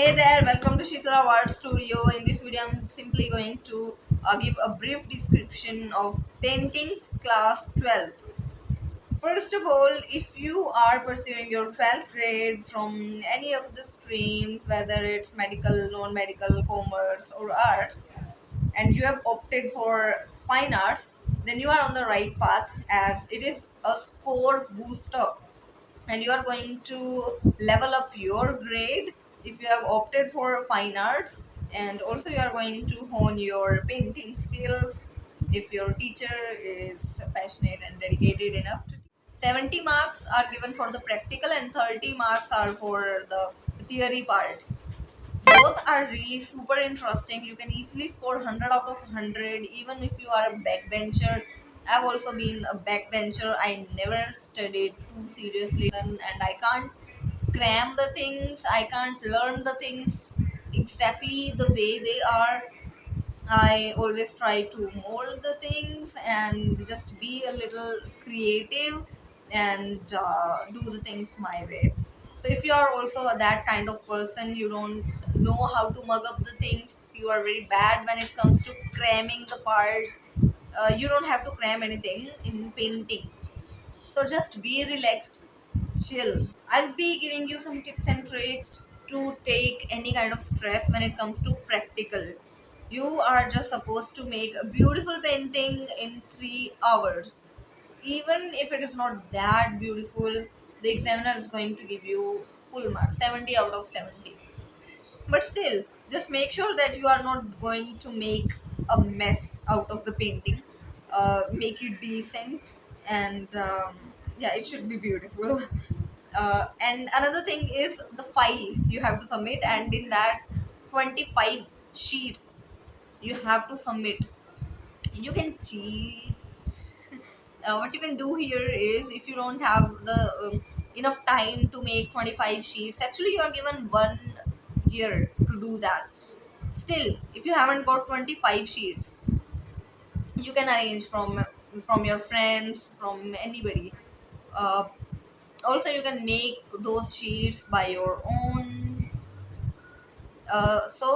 Hey there, welcome to Shikara Art Studio. In this video, I'm simply going to give a brief description of paintings class 12. First of all, if you are pursuing your 12th grade from any of the streams, whether it's medical, non medical, commerce, or arts, and you have opted for fine arts, then you are on the right path as it is a score booster and you are going to level up your grade if you have opted for fine arts, and also you are going to hone your painting skills if your teacher is passionate and dedicated enough to. 70 marks are given for the practical and 30 marks are for the theory part. Both are really super interesting. You can easily score 100 out of 100 even if you are a backbencher. I've also been a backbencher. I never studied too seriously and I can't cram the things, I can't learn the things exactly the way they are. I always try to mold the things and just be a little creative and do the things my way. So, if you are also that kind of person, you don't know how to mug up the things, you are very bad when it comes to cramming the part, you don't have to cram anything in painting. So, just be relaxed, chill. I'll be giving you some tips and tricks to take any kind of stress when it comes to practical. You are just supposed to make a beautiful painting in 3 hours. Even if it is not that beautiful, the examiner is going to give you full marks, 70 out of 70. But still, just make sure that you are not going to make a mess out of the painting. Make it decent and yeah, it should be beautiful. And another thing is the file you have to submit, and in that 25 sheets you have to submit. You can cheat. What you can do here is, if you don't have the enough time to make 25 sheets, actually you are given 1 year to do that. Still, if you haven't got 25 sheets, you can arrange from your friends, from anybody. uh, Also, you can make those sheets by your own. So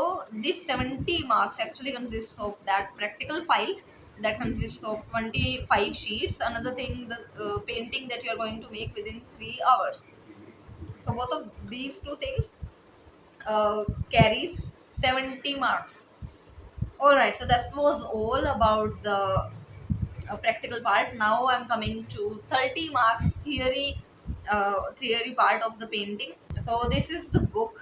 this 70 marks actually consists of that practical file that consists of 25 sheets. Another thing, the painting that you are going to make within 3 hours. So both of these two things carries 70 marks. All right, so that was all about the practical part. Now I'm coming to 30 marks theory part of the painting. So this is the book.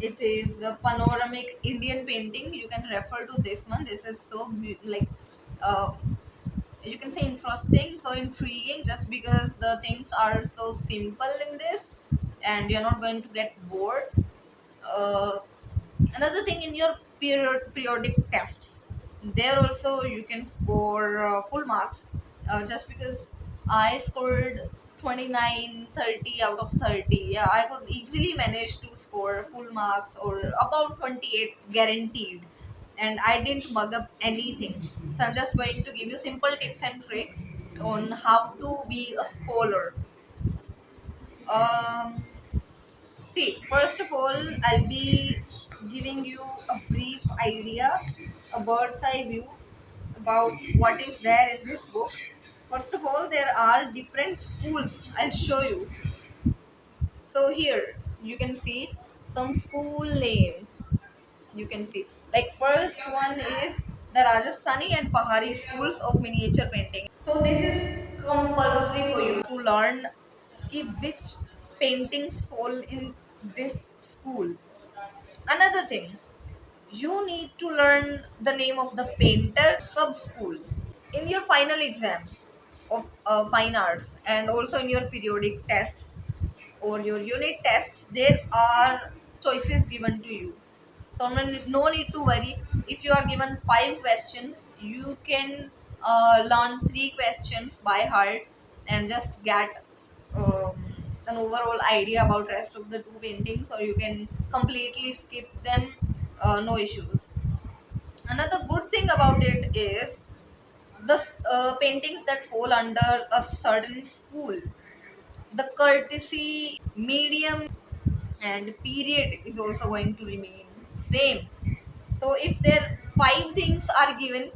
It is a panoramic Indian painting. You can refer to this one. This is so uh, you can say interesting, so intriguing, just because the things are so simple in this, and you're not going to get bored. Uh, Another thing, in your periodic tests, there also you can score full marks, just because I scored 29, 30 out of 30. Yeah, I could easily manage to score full marks or about 28 guaranteed, and I didn't mug up anything. So I'm just going to give you simple tips and tricks on how to be a scholar. um, See, first of all, I'll be giving you a brief idea, a bird's eye view about what is there in this book. First of all, there are different schools. I'll show you. So here you can see some school names. You can see, like, first one is the Rajasthani and Pahari schools of miniature painting. So this is compulsory for you to learn which paintings fall in this school. Another thing, you need to learn the name of the painter sub school in your final exam of fine arts, and also in your periodic tests or your unit tests. There are choices given to you, so no need to worry. If you are given 5 questions, you can learn 3 questions by heart and just get um, an overall idea about rest of the two paintings, or you can completely skip them. No issues. Another good thing about it is the paintings that fall under a certain school, the courtesy, medium, and period is also going to remain same. So if there five things are given,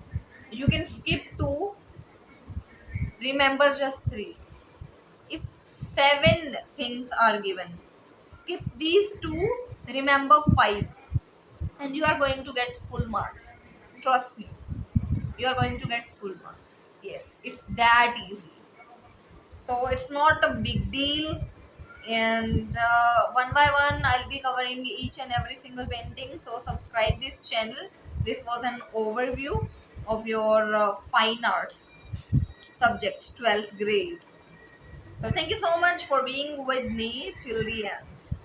you can skip two, remember just three. If seven things are given, skip these two, remember five, and you are going to get full marks. Trust me, you are going to get full marks. Yes, it's that easy. So it's not a big deal. And one by one, I'll be covering each and every single painting. So subscribe this channel. This was an overview of your fine arts subject, 12th grade. So thank you so much for being with me till the end.